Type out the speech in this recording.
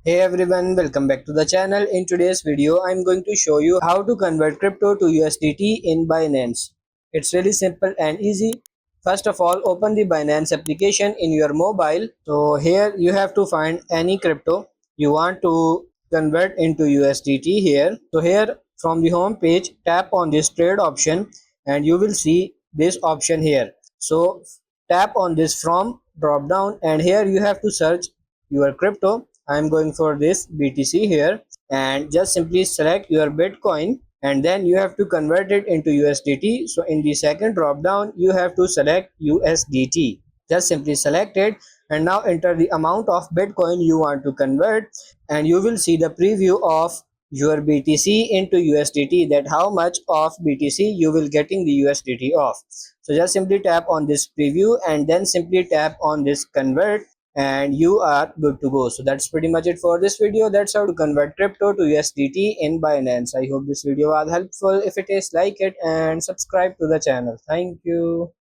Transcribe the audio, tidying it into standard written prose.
Hey everyone, welcome back to the channel. In today's video, I'm going to show you how to convert crypto to USDT in Binance. It's really simple and easy. First of all, open the Binance application in your mobile. So here you have to find any crypto you want to convert into USDT here. So here from the home page, tap on this trade option and you will see this option here. So tap on this from drop down and here you have to search your crypto. I'm going for this BTC here and just simply select your Bitcoin and then you have to convert it into USDT. So in the second drop down you have to select USDT. Just simply select it and now enter the amount of Bitcoin you want to convert and you will see the preview of your BTC into USDT, that how much of BTC you will getting the USDT of. So just simply tap on this preview and then simply tap on this convert and you are good to go. So that's pretty much it for this video. That's how to convert crypto to USDT in Binance. I hope this video was helpful. If it is, like it and subscribe to the channel. Thank you.